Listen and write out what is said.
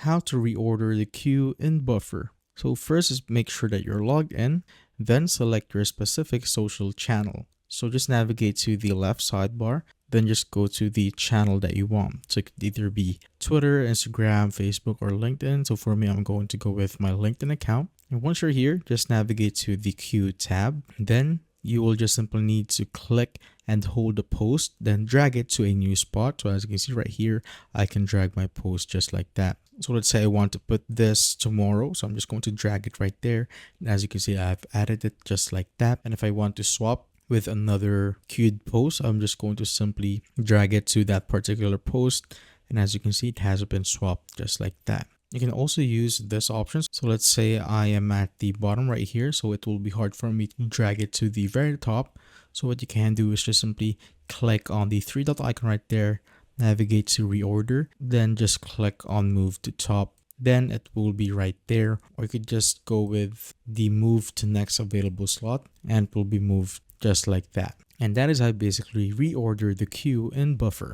how to reorder the queue in Buffer. So first is make sure that you're logged in, then select your specific social channel. So just navigate to the left sidebar, then just go to the channel that you want. So it could either be Twitter, Instagram, Facebook, or LinkedIn. So for me, I'm going to go with my LinkedIn account. And once you're here, just navigate to the queue tab. Then you will just simply need to click and hold the post, then drag it to a new spot. So as you can see right here, I can drag my post just like that. So let's say I want to put this tomorrow. So I'm just going to drag it right there. And as you can see, I've added it just like that. And if I want to swap with another queued post, I'm just going to simply drag it to that particular post. And as you can see, it has been swapped just like that. You can also use this option. So let's say I am at the bottom right here. So it will be hard for me to drag it to the very top. So what you can do is just simply click on the three dot icon right there, navigate to reorder, then just click on move to top. Then it will be right there. Or you could just go with the move to next available slot and it will be moved just like that. And that is how I basically reorder the queue in Buffer.